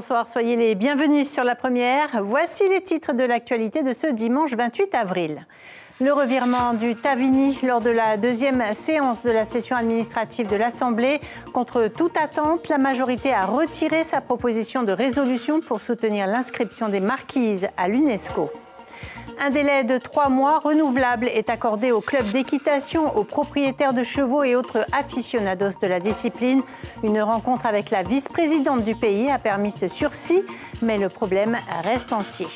bonsoir, soyez les bienvenus sur La Première. Voici les titres de l'actualité de ce dimanche 28 avril. Le revirement du Tavini lors de la deuxième séance de la session administrative de l'Assemblée. Contre toute attente, la majorité a retiré sa proposition de résolution pour soutenir l'inscription des marquises à l'UNESCO. Un délai de 3 mois renouvelable est accordé aux clubs d'équitation, aux propriétaires de chevaux et autres aficionados de la discipline. Une rencontre avec la vice-présidente du pays a permis ce sursis, mais le problème reste entier.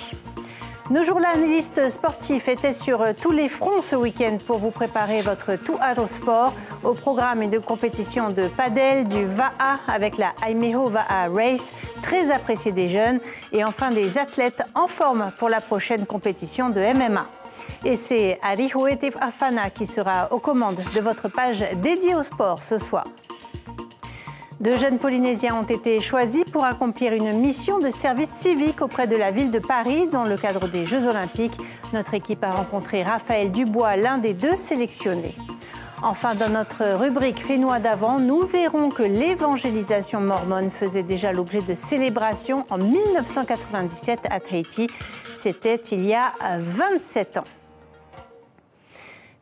Nos journalistes sportifs étaient sur tous les fronts ce week-end pour vous préparer votre tout sport. Au programme, une compétition de padel, du VAA avec la Aimeho VAA Race, très appréciée des jeunes. Et enfin, des athlètes en forme pour la prochaine compétition de MMA. Et c'est Arihoetif Afana qui sera aux commandes de votre page dédiée au sport ce soir. 2 jeunes Polynésiens ont été choisis pour accomplir une mission de service civique auprès de la ville de Paris dans le cadre des Jeux Olympiques. Notre équipe a rencontré Raphaël Dubois, l'un des 2 sélectionnés. Enfin, dans notre rubrique Fénois d'avant, nous verrons que l'évangélisation mormone faisait déjà l'objet de célébrations en 1997 à Tahiti. C'était il y a 27 ans.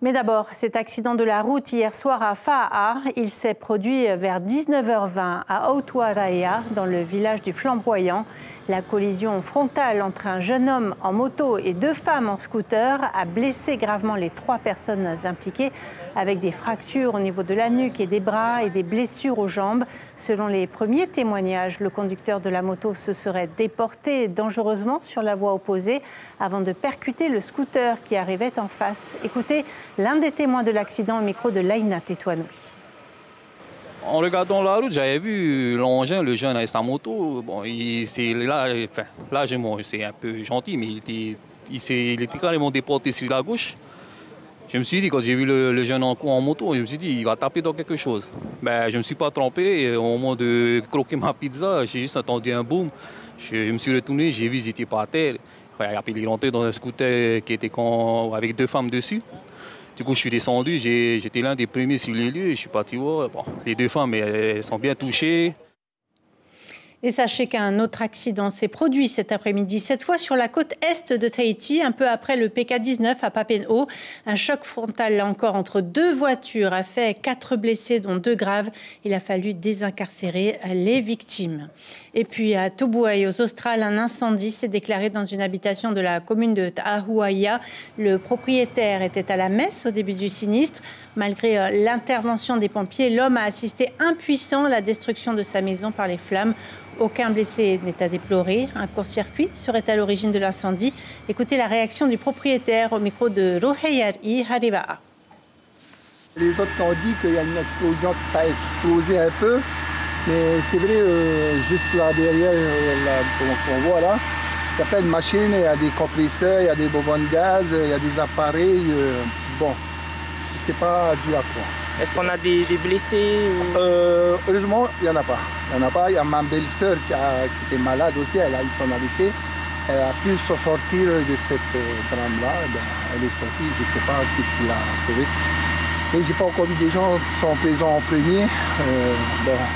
Mais d'abord, cet accident de la route hier soir à Faa'a, il s'est produit vers 19h20 à Aotuaraia, dans le village du Flamboyant. La collision frontale entre un jeune homme en moto et 2 femmes en scooter a blessé gravement les 3 personnes impliquées, avec des fractures au niveau de la nuque et des bras et des blessures aux jambes. Selon les premiers témoignages, le conducteur de la moto se serait déporté dangereusement sur la voie opposée avant de percuter le scooter qui arrivait en face. Écoutez l'un des témoins de l'accident au micro de Laïna Tétouanoui. En regardant la route, j'avais vu l'engin, le jeune avec sa moto. Bon, largement, c'est un peu gentil, mais il était carrément déporté sur la gauche. Je me suis dit, quand j'ai vu le jeune en moto, je me suis dit, il va taper dans quelque chose. Ben, je ne me suis pas trompé. Et au moment de croquer ma pizza, j'ai juste entendu un boom. Je me suis retourné, j'ai vu, ils étaient par terre. Après, il est rentré dans un scooter qui était avec 2 femmes dessus. Du coup, je suis descendu, j'étais l'un des premiers sur les lieux. Je suis parti voir. Bon, les 2 femmes, elles sont bien touchées. Et sachez qu'un autre accident s'est produit cet après-midi, cette fois sur la côte est de Tahiti, un peu après le PK19 à Papen'o. Un choc frontal, là encore, entre 2 voitures a fait 4 blessés, dont 2 graves. Il a fallu désincarcérer les victimes. Et puis à Tubuai, aux Australes, un incendie s'est déclaré dans une habitation de la commune de Tahuaya. Le propriétaire était à la messe au début du sinistre. Malgré l'intervention des pompiers, l'homme a assisté impuissant à la destruction de sa maison par les flammes. Aucun blessé n'est à déplorer. Un court-circuit serait à l'origine de l'incendie. Écoutez la réaction du propriétaire au micro de Roheyari Hariva'a. Les autres ont dit qu'il y a une explosion, que ça a explosé un peu. Mais c'est vrai, juste là derrière, qu'on voit là, il y a plein de machines, il y a des compresseurs, il y a des bonbons de gaz, il y a des appareils. Bon, je ne sais pas dû à quoi. Est-ce qu'on a des blessés Heureusement, il n'y en a pas. Il n'y en a pas. Il y a ma belle-sœur qui était malade aussi, elle a eu son AVC. Elle a pu se sortir de cette drame-là. Elle est sortie, je ne sais pas ce qui l'a sauvé. Mais je n'ai pas encore vu des gens qui sont présents en premier. Voilà.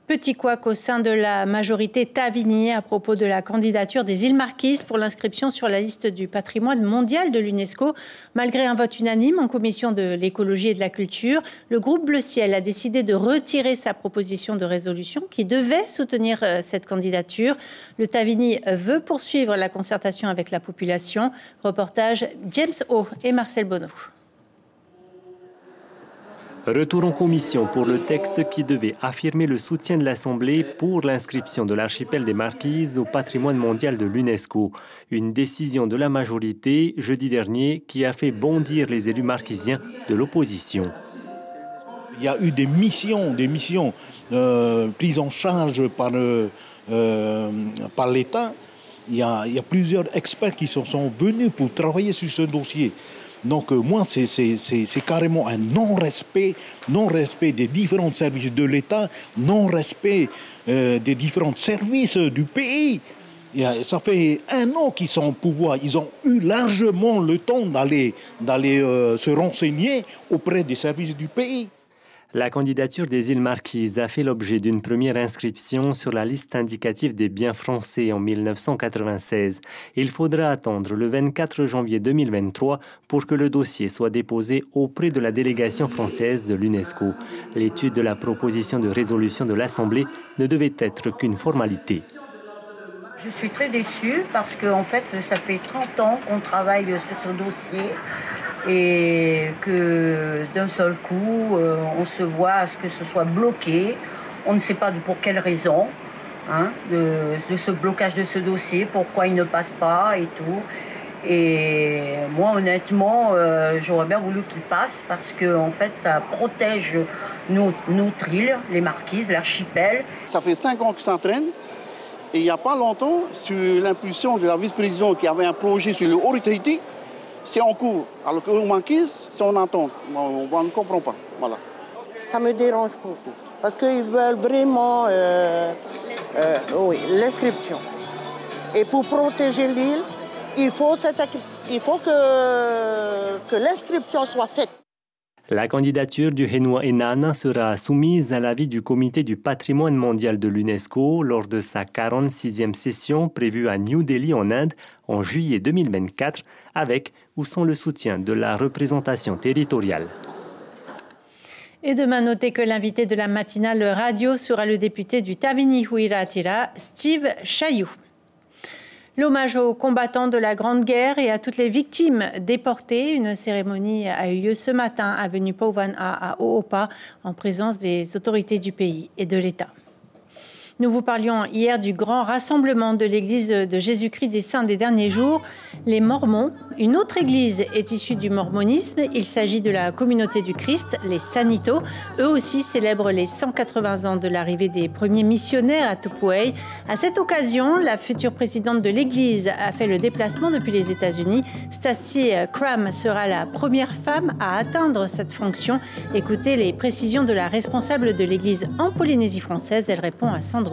Petit couac au sein de la majorité Tavini à propos de la candidature des îles Marquises pour l'inscription sur la liste du patrimoine mondial de l'UNESCO. Malgré un vote unanime en commission de l'écologie et de la culture, le groupe Bleu Ciel a décidé de retirer sa proposition de résolution qui devait soutenir cette candidature. Le Tavini veut poursuivre la concertation avec la population. Reportage James O et Marcel Bonneau. Retour en commission pour le texte qui devait affirmer le soutien de l'Assemblée pour l'inscription de l'archipel des Marquises au patrimoine mondial de l'UNESCO. Une décision de la majorité jeudi dernier qui a fait bondir les élus marquisiens de l'opposition. Il y a eu des missions prises en charge par l'État. Il y a plusieurs experts qui sont venus pour travailler sur ce dossier. Donc moi, c'est carrément un non-respect des différents services de l'État, non-respect des différents services du pays. Et ça fait 1 an qu'ils sont au pouvoir. Ils ont eu largement le temps d'aller se renseigner auprès des services du pays. La candidature des îles Marquises a fait l'objet d'une première inscription sur la liste indicative des biens français en 1996. Il faudra attendre le 24 janvier 2023 pour que le dossier soit déposé auprès de la délégation française de l'UNESCO. L'étude de la proposition de résolution de l'Assemblée ne devait être qu'une formalité. Je suis très déçue parce qu'en fait, ça fait 30 ans qu'on travaille sur ce dossier et que d'un seul coup, on se voit à ce que ce soit bloqué. On ne sait pas pour quelle raison de ce blocage de ce dossier, pourquoi il ne passe pas et tout. Et moi, honnêtement, j'aurais bien voulu qu'il passe parce que en fait, ça protège notre île, les Marquises, l'archipel. Ça fait 5 ans que ça traîne. Et il n'y a pas longtemps, sur l'impulsion de la vice-présidente qui avait un projet sur le Haut-Tahiti, c'est en cours. Alors qu'aux Marquises, c'est en attente. On ne comprend pas. Voilà. Ça me dérange beaucoup. Parce qu'ils veulent vraiment l'inscription. Et pour protéger l'île, il faut que l'inscription soit faite. La candidature du Henua Enana sera soumise à l'avis du Comité du patrimoine mondial de l'UNESCO lors de sa 46e session prévue à New Delhi en Inde en juillet 2024, avec ou sans le soutien de la représentation territoriale. Et demain, notez que l'invité de la matinale radio sera le député du Tavini Huiratira, Steve Chayou. L'hommage aux combattants de la Grande Guerre et à toutes les victimes déportées. Une cérémonie a eu lieu ce matin à avenue Pauvan à Oopa en présence des autorités du pays et de l'État. Nous vous parlions hier du grand rassemblement de l'Église de Jésus-Christ des Saints des derniers jours, les Mormons. Une autre église est issue du mormonisme. Il s'agit de la communauté du Christ, les Sanito. Eux aussi célèbrent les 180 ans de l'arrivée des premiers missionnaires à Tupuai. À cette occasion, la future présidente de l'église a fait le déplacement depuis les États-Unis. Stacy Cram sera la première femme à atteindre cette fonction. Écoutez les précisions de la responsable de l'église en Polynésie française. Elle répond à Sandro Lee.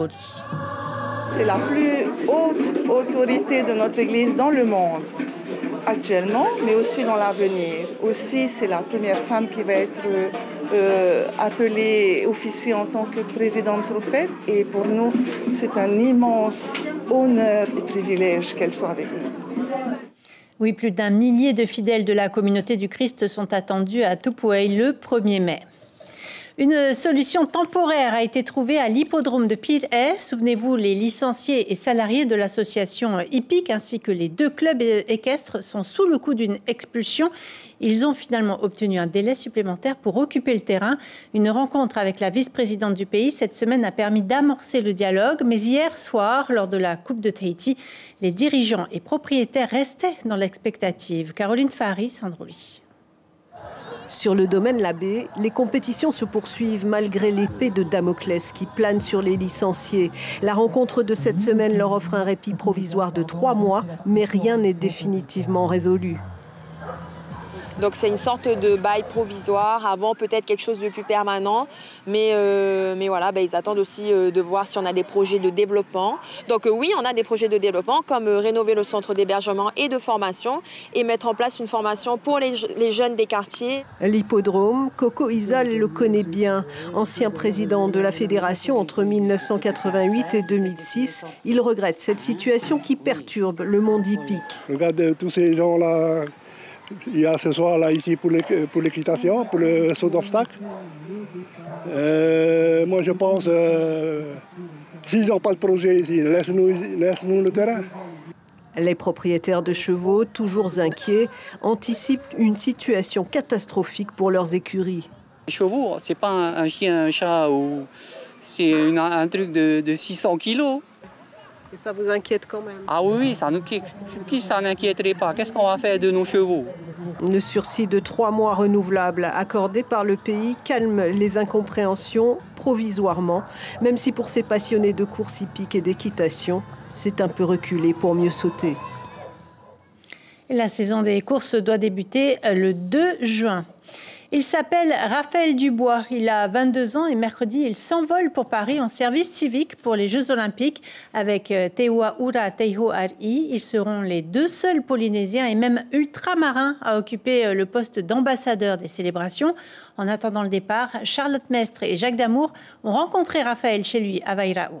C'est la plus haute autorité de notre Église dans le monde actuellement, mais aussi dans l'avenir. Aussi, c'est la première femme qui va être appelée officier en tant que présidente prophète. Et pour nous, c'est un immense honneur et privilège qu'elle soit avec nous. Oui, plus d'1 millier de fidèles de la communauté du Christ sont attendus à Tupuai le 1er mai. Une solution temporaire a été trouvée à l'hippodrome de Pir'e. Souvenez-vous, les licenciés et salariés de l'association hippique ainsi que les 2 clubs équestres sont sous le coup d'une expulsion. Ils ont finalement obtenu un délai supplémentaire pour occuper le terrain. Une rencontre avec la vice-présidente du pays cette semaine a permis d'amorcer le dialogue. Mais hier soir, lors de la Coupe de Tahiti, les dirigeants et propriétaires restaient dans l'expectative. Caroline Fahari, Sandro Lee. Sur le domaine Labbé, les compétitions se poursuivent malgré l'épée de Damoclès qui plane sur les licenciés. La rencontre de cette semaine leur offre un répit provisoire de 3 mois, mais rien n'est définitivement résolu. Donc c'est une sorte de bail provisoire, avant peut-être quelque chose de plus permanent, mais voilà, ils attendent aussi de voir si on a des projets de développement. Donc oui, on a des projets de développement comme rénover le centre d'hébergement et de formation et mettre en place une formation pour les jeunes des quartiers. L'hippodrome, Coco Izal le connaît bien. Ancien président de la fédération entre 1988 et 2006, il regrette cette situation qui perturbe le monde hippique. Regardez tous ces gens-là. Il y a ce soir là ici pour l'équitation, pour le saut d'obstacle. Moi je pense, s'ils n'ont pas de projet ici, laisse-nous le terrain. Les propriétaires de chevaux, toujours inquiets, anticipent une situation catastrophique pour leurs écuries. Les chevaux, c'est pas un chien, un chat, c'est un truc de 600 kilos. Et ça vous inquiète quand même? Ah oui, qui s'en inquiéterait pas? Qu'est-ce qu'on va faire de nos chevaux? Le sursis de 3 mois renouvelable accordé par le pays calme les incompréhensions provisoirement, même si pour ces passionnés de course hippique et d'équitation, c'est un peu reculé pour mieux sauter. La saison des courses doit débuter le 2 juin. Il s'appelle Raphaël Dubois, il a 22 ans et mercredi, il s'envole pour Paris en service civique pour les Jeux Olympiques avec Teua Ura Teiho Ari. Ils seront les 2 seuls Polynésiens et même ultramarins à occuper le poste d'ambassadeur des célébrations. En attendant le départ, Charlotte Mestre et Jacques Damour ont rencontré Raphaël chez lui à Vairao.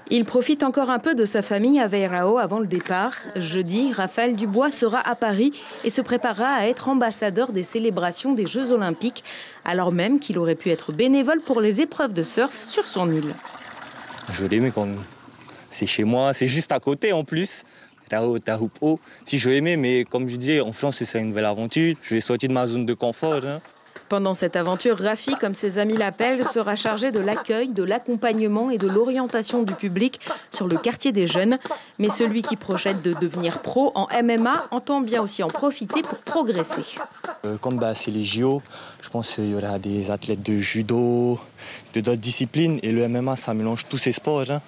Il profite encore un peu de sa famille à Vairao avant le départ. Jeudi, Raphaël Dubois sera à Paris et se préparera à être ambassadeur des célébrations des Jeux Olympiques, alors même qu'il aurait pu être bénévole pour les épreuves de surf sur son île. Je l'aimais comme c'est chez moi, c'est juste à côté en plus. Si je l'aimais, mais comme je disais, en France, c'est une nouvelle aventure. Je vais sortir de ma zone de confort. Pendant cette aventure, Rafi, comme ses amis l'appellent, sera chargé de l'accueil, de l'accompagnement et de l'orientation du public sur le quartier des jeunes. Mais celui qui projette de devenir pro en MMA entend bien aussi en profiter pour progresser. Comme c'est les JO, je pense qu'il y aura des athlètes de judo, de d'autres disciplines. Et le MMA, ça mélange tous ces sports.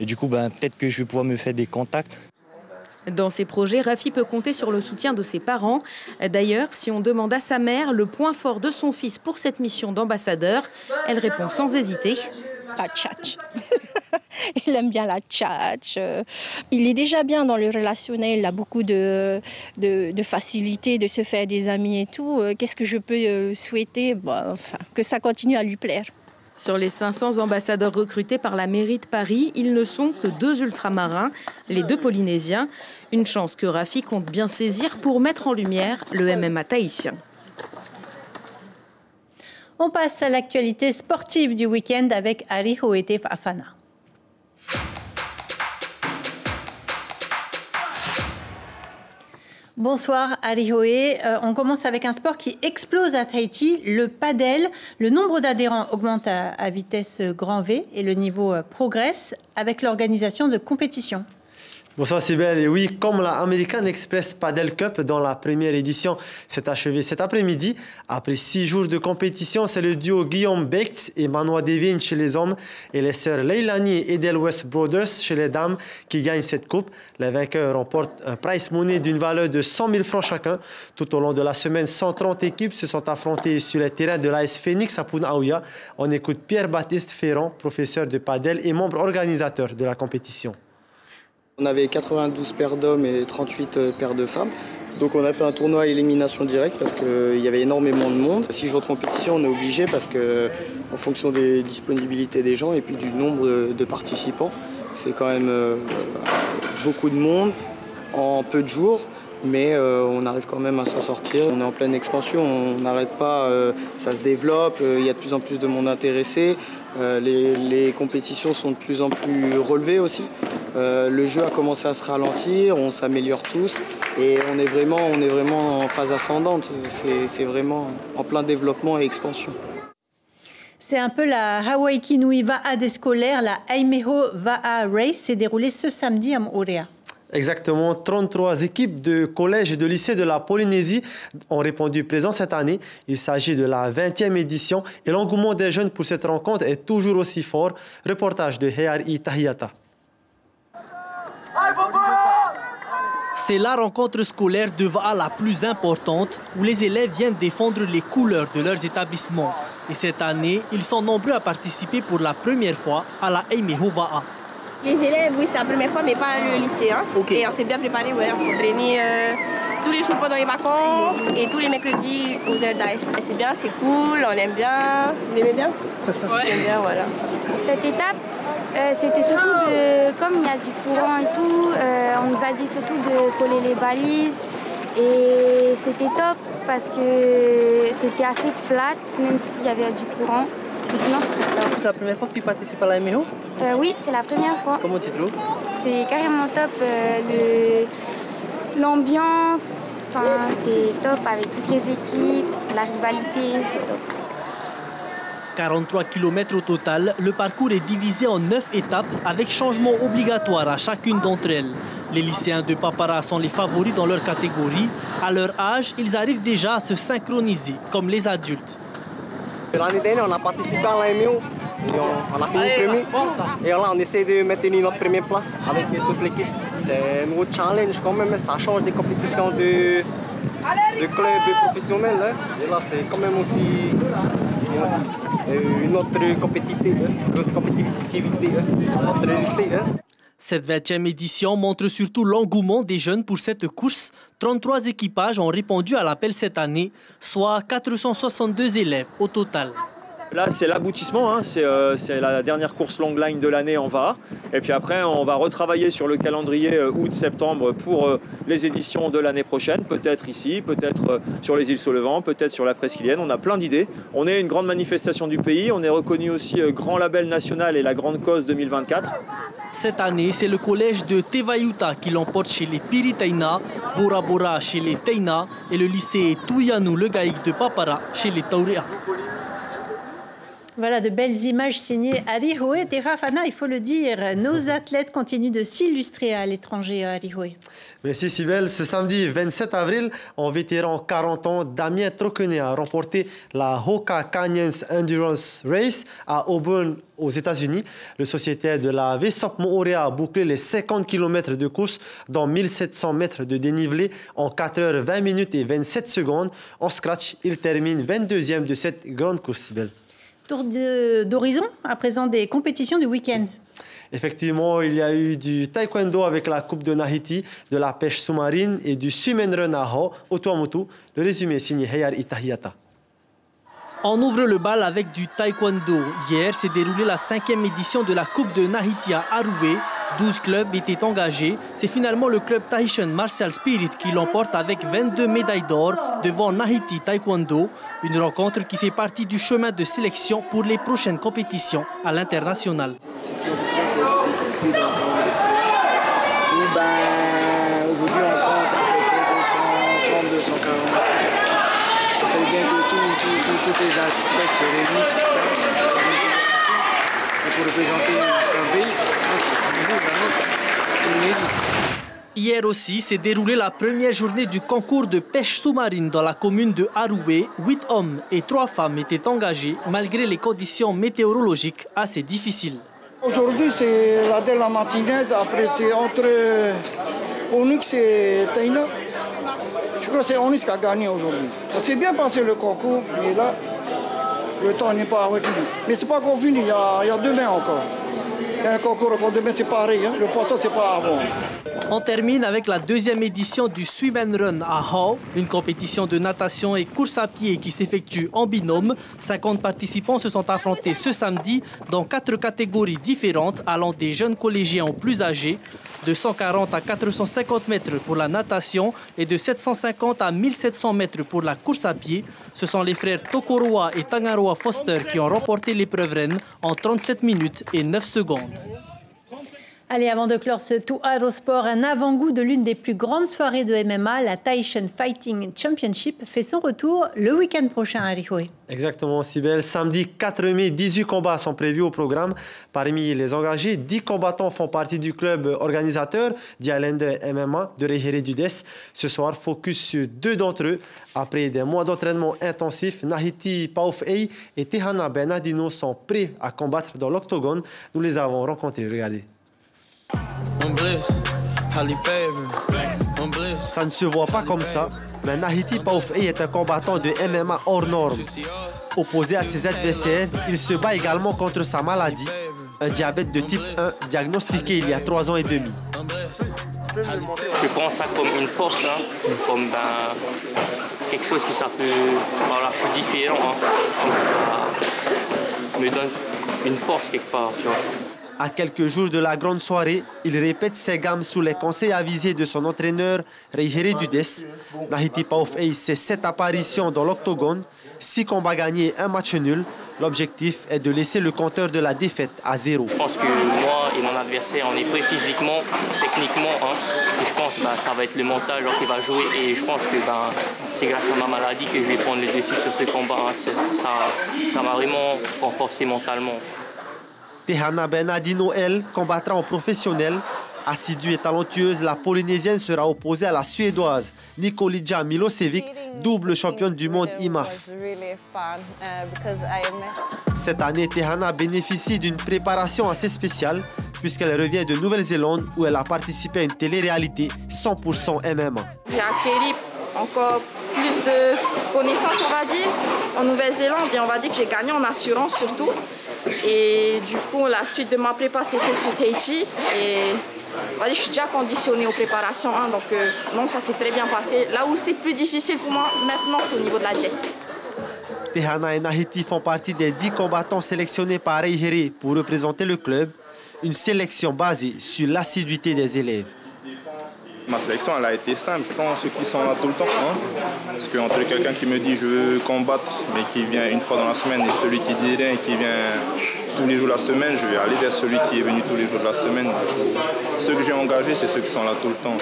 Et du coup, peut-être que je vais pouvoir me faire des contacts. Dans ses projets, Rafi peut compter sur le soutien de ses parents. D'ailleurs, si on demande à sa mère le point fort de son fils pour cette mission d'ambassadeur, elle répond sans hésiter. La tchatch. Il aime bien la tchatch. Il est déjà bien dans le relationnel, il a beaucoup de facilité de se faire des amis et tout. Qu'est-ce que je peux souhaiter? Que ça continue à lui plaire. Sur les 500 ambassadeurs recrutés par la mairie de Paris, ils ne sont que 2 ultramarins, les 2 Polynésiens. Une chance que Rafi compte bien saisir pour mettre en lumière le MMA tahitien. On passe à l'actualité sportive du week-end avec Ari Hoete Fafana. Bonsoir Arihoe. On commence avec un sport qui explose à Tahiti, le padel. Le nombre d'adhérents augmente à vitesse grand V et le niveau progresse avec l'organisation de compétitions. Bonsoir Sybelle, et oui, comme la American Express Padel Cup dont la première édition s'est achevée cet après-midi, après 6 jours de compétition, c'est le duo Guillaume Becht et Manoa Devine chez les hommes et les sœurs Leilani et Edelweiss Brothers chez les dames qui gagnent cette coupe. Les vainqueurs remportent un prize money d'une valeur de 100 000 francs chacun. Tout au long de la semaine, 130 équipes se sont affrontées sur les terrains de l'AS Phoenix à Punaauia. On écoute Pierre-Baptiste Ferrand, professeur de padel et membre organisateur de la compétition. On avait 92 paires d'hommes et 38 paires de femmes. Donc on a fait un tournoi à élimination directe parce qu'il y avait énormément de monde. 6 jours de compétition, on est obligé parce qu'en fonction des disponibilités des gens et puis du nombre de participants, c'est quand même beaucoup de monde en peu de jours. Mais on arrive quand même à s'en sortir. On est en pleine expansion, on n'arrête pas, ça se développe, il y a de plus en plus de monde intéressé. Les compétitions sont de plus en plus relevées aussi. Le jeu a commencé à se ralentir, on s'améliore tous et on est vraiment en phase ascendante. C'est vraiment en plein développement et expansion. C'est un peu la Hawaii Kinui Va'a des scolaires, la Aimeho Va'a Race s'est déroulée ce samedi à Moorea. Exactement, 33 équipes de collèges et de lycées de la Polynésie ont répondu présent cette année. Il s'agit de la 20e édition et l'engouement des jeunes pour cette rencontre est toujours aussi fort. Reportage de Heari Tahiata. C'est la rencontre scolaire de Va'a la plus importante où les élèves viennent défendre les couleurs de leurs établissements. Et cette année, ils sont nombreux à participer pour la première fois à la Aimeho Va'a. Les élèves, oui, c'est la première fois, mais pas le lycée. Hein. Okay. Et on s'est bien préparé, ouais, on s'est entraîné tous les jours pendant les vacances et tous les mercredis aux heures d'AS. C'est bien, c'est cool, on aime bien. Vous aimez bien? Ouais. J'aime bien, voilà. Cette étape, c'était surtout comme il y a du courant et tout, on nous a dit surtout de coller les balises. Et c'était top parce que c'était assez flat, même s'il y avait du courant. Mais sinon, c'était top. C'est la première fois que tu participes à la MO? Oui, c'est la première fois. Comment tu trouves? C'est carrément top. L'ambiance, c'est top avec toutes les équipes. La rivalité, c'est top. 43 km au total, le parcours est divisé en 9 étapes avec changement obligatoire à chacune d'entre elles. Les lycéens de Papara sont les favoris dans leur catégorie. À leur âge, ils arrivent déjà à se synchroniser, comme les adultes. L'année dernière, on a participé à l'AMO. On a fini premier. Et là, on essaie de maintenir notre première place avec toute l'équipe. C'est un nouveau challenge quand même. Ça change des compétitions de club professionnel. Hein. Et là, c'est quand même aussi une autre compétitivité, notre lycée. Hein. Cette 20e édition montre surtout l'engouement des jeunes pour cette course. 33 équipages ont répondu à l'appel cette année, soit 462 élèves au total. Là, c'est l'aboutissement, hein. C'est la dernière course long line de l'année en VAR. Et puis après, on va retravailler sur le calendrier août-septembre pour les éditions de l'année prochaine. Peut-être ici, peut-être sur les îles Solevant, peut-être sur la Presqu'îlienne. On a plein d'idées. On est une grande manifestation du pays. On est reconnu aussi grand label national et la grande cause 2024. Cette année, c'est le collège de Tevayuta qui l'emporte chez les Piritaina, Bora Bora chez les Teina et le lycée Tuyanu Le Gaïk de Papara chez les Taurea. Voilà de belles images signées Arihoe. Tefafana, il faut le dire, nos athlètes continuent de s'illustrer à l'étranger à Arihoe. Merci Sybelle. Ce samedi 27 avril, en vétéran 40 ans, Damien Troquenet a remporté la Hoka Canyons Endurance Race à Auburn aux États-Unis. Le sociétaire de la VSOP Moorea a bouclé les 50 km de course dans 1700 mètres de dénivelé en 4 heures 20 minutes et 27 secondes. En scratch, il termine 22e de cette grande course, Sybelle. Tour d'horizon, à présent des compétitions du week-end. Effectivement, il y a eu du taekwondo avec la Coupe de Nahiti, de la pêche sous-marine et du swim and run à Ho, au Tuamotu. Le résumé est signé Hayar Itahiyata. On ouvre le bal avec du taekwondo. Hier s'est déroulée la 5e édition de la Coupe de Nahiti à Aroué. 12 clubs étaient engagés. C'est finalement le club Tahitian Martial Spirit qui l'emporte avec 22 médailles d'or devant Nahiti Taekwondo. Une rencontre qui fait partie du chemin de sélection pour les prochaines compétitions à l'international. C'est une compétition qui est inscrite dans le calendrier. Aujourd'hui, on compte à peu près 230, 240. Ça veut bien que tous les athlètes se réunissent pour représenter un pays. C'est Polynésie. Hier aussi s'est déroulée la première journée du concours de pêche sous-marine dans la commune de Aroué. 8 hommes et 3 femmes étaient engagés malgré les conditions météorologiques assez difficiles. Aujourd'hui, c'est la dernière matinaise. Après, c'est entre Onyx et Teina. Je crois que c'est Onyx qui a gagné aujourd'hui. Ça s'est bien passé le concours, mais là, le temps n'est pas avec nous. Mais c'est pas encore fini, il y a demain encore. Il y a un concours encore demain, c'est pareil. Hein? Le poisson, c'est pas avant. On termine avec la 2e édition du Swim and Run à Ho, une compétition de natation et course à pied qui s'effectue en binôme. 50 participants se sont affrontés ce samedi dans 4 catégories différentes allant des jeunes collégiens aux plus âgés, de 140 à 450 mètres pour la natation et de 750 à 1700 mètres pour la course à pied. Ce sont les frères Tokoroa et Tangaroa Foster qui ont remporté l'épreuve reine en 37 minutes et 9 secondes. Allez, avant de clore ce Tout Aérosport, un avant-goût de l'une des plus grandes soirées de MMA, la Tahitian Fighting Championship, fait son retour le week-end prochain à Arihoe. Exactement, Sybelle. Samedi 4 mai, 18 combats sont prévus au programme. Parmi les engagés, 10 combattants font partie du club organisateur d'Islander MMA de Rehere Dudes. Ce soir, focus sur 2 d'entre eux. Après des mois d'entraînement intensif, Nahiti Paufei et Tehana Bernardino sont prêts à combattre dans l'octogone. Nous les avons rencontrés. Regardez. Ça ne se voit pas comme ça, mais Nahiti Paufei est un combattant de MMA hors norme. Opposé à ses adversaires, il se bat également contre sa maladie, un diabète de type 1 diagnostiqué il y a 3 ans et demi. Je prends ça comme une force, hein, comme quelque chose qui ça peut... Voilà, je suis différent, hein, comme ça me donne une force quelque part, tu vois. À quelques jours de la grande soirée, il répète ses gammes sous les conseils avisés de son entraîneur Rehere Dudes. Nahiti Paufei, c'est 7 apparitions dans l'octogone, 6 combats gagnés et 1 match nul. L'objectif est de laisser le compteur de la défaite à 0. Je pense que moi et mon adversaire, on est prêts physiquement, techniquement. Hein, et je pense que ça va être le mental qui va jouer. Et je pense que c'est grâce à ma maladie que je vais prendre le dessus sur ce combat. Hein. Ça m'a vraiment renforcé mentalement. Tehana Bernardino, elle, combattra en professionnel. Assidue et talentueuse, la Polynésienne sera opposée à la Suédoise Nikolija Milosevic, double championne du monde IMAF. Cette année, Tehana bénéficie d'une préparation assez spéciale puisqu'elle revient de Nouvelle-Zélande où elle a participé à une télé-réalité 100% MMA. encore plus de connaissances, on va dire. En Nouvelle-Zélande, on va dire que j'ai gagné en assurance surtout. Et du coup, la suite de ma prépa s'est faite sur Tahiti. Et on va dire, je suis déjà conditionnée aux préparations. Donc non, ça s'est très bien passé. Là où c'est plus difficile pour moi maintenant, c'est au niveau de la diète. Tehana et Nahiti font partie des 10 combattants sélectionnés par Reiheri pour représenter le club. Une sélection basée sur l'assiduité des élèves. Ma sélection, elle a été simple. Je prends ceux qui sont là tout le temps. Parce qu'entre quelqu'un qui me dit je veux combattre, mais qui vient une fois dans la semaine, et celui qui dit rien et qui vient tous les jours de la semaine, je vais aller vers celui qui est venu tous les jours de la semaine. Ceux que j'ai engagés, c'est ceux qui sont là tout le temps.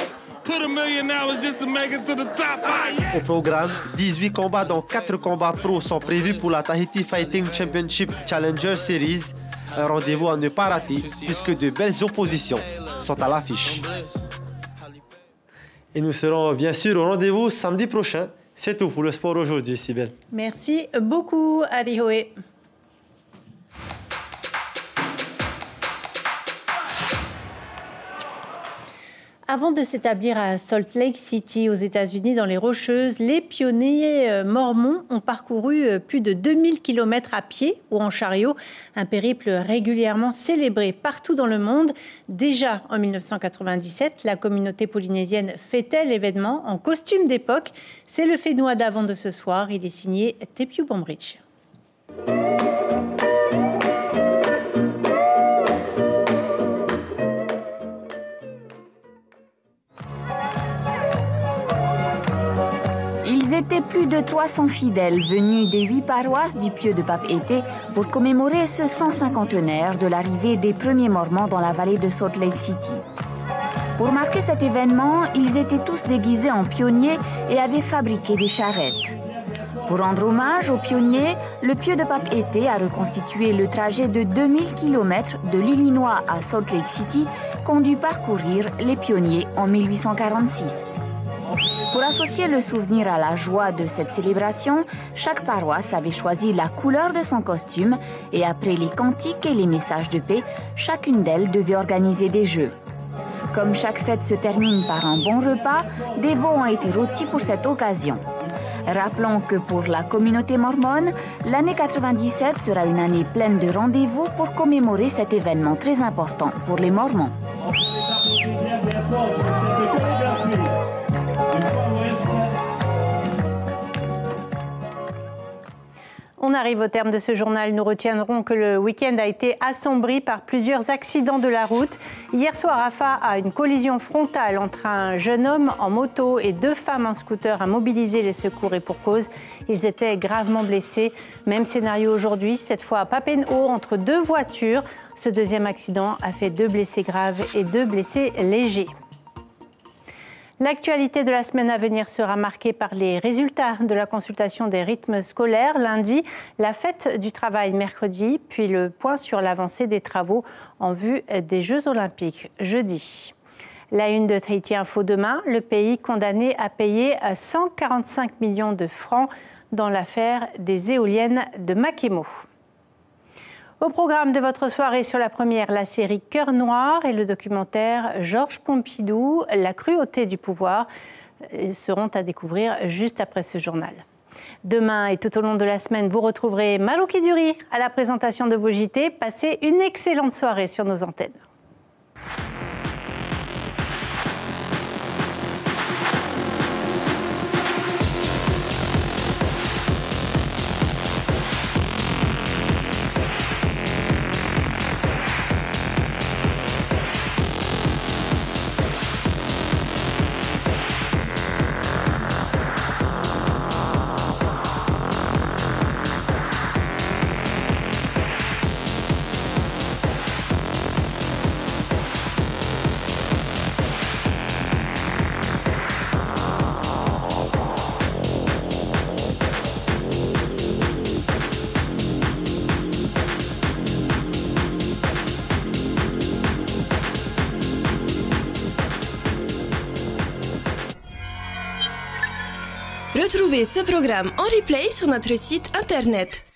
Au programme, 18 combats dont 4 combats pro sont prévus pour la Tahiti Fighting Championship Challenger Series. Un rendez-vous à ne pas rater puisque de belles oppositions sont à l'affiche. Et nous serons bien sûr au rendez-vous samedi prochain. C'est tout pour le sport aujourd'hui, Cybèle. Merci beaucoup, Arihoe. Avant de s'établir à Salt Lake City, aux États-Unis, dans les Rocheuses, les pionniers mormons ont parcouru plus de 2000 km à pied ou en chariot, un périple régulièrement célébré partout dans le monde. Déjà en 1997, la communauté polynésienne fêtait l'événement en costume d'époque. C'est le Fénois d'avant de ce soir. Il est signé Tepiu Bombridge. Ils étaient plus de 300 fidèles venus des 8 paroisses du Pieu de Papeete pour commémorer ce 150e de l'arrivée des premiers Mormons dans la vallée de Salt Lake City. Pour marquer cet événement, ils étaient tous déguisés en pionniers et avaient fabriqué des charrettes. Pour rendre hommage aux pionniers, le Pieu de Papeete a reconstitué le trajet de 2000 km de l'Illinois à Salt Lake City qu'ont dû parcourir les pionniers en 1846. Pour associer le souvenir à la joie de cette célébration, chaque paroisse avait choisi la couleur de son costume et après les cantiques et les messages de paix, chacune d'elles devait organiser des jeux. Comme chaque fête se termine par un bon repas, des veaux ont été rôtis pour cette occasion. Rappelons que pour la communauté mormone, l'année 97 sera une année pleine de rendez-vous pour commémorer cet événement très important pour les Mormons. On arrive au terme de ce journal. Nous retiendrons que le week-end a été assombri par plusieurs accidents de la route. Hier soir, Afa a une collision frontale entre un jeune homme en moto et 2 femmes en scooter a mobilisé les secours et pour cause. Ils étaient gravement blessés. Même scénario aujourd'hui, cette fois à Papenhau, entre 2 voitures. Ce deuxième accident a fait 2 blessés graves et 2 blessés légers. L'actualité de la semaine à venir sera marquée par les résultats de la consultation des rythmes scolaires lundi, la fête du travail mercredi, puis le point sur l'avancée des travaux en vue des Jeux Olympiques jeudi. La une de Tahiti Info demain, le pays condamné à payer 145 millions de francs dans l'affaire des éoliennes de Makemo. Au programme de votre soirée sur la première, la série Cœur Noir et le documentaire Georges Pompidou, La cruauté du pouvoir, seront à découvrir juste après ce journal. Demain et tout au long de la semaine, vous retrouverez Malou Kiduri à la présentation de vos JT. Passez une excellente soirée sur nos antennes. Retrouvez ce programme en replay sur notre site internet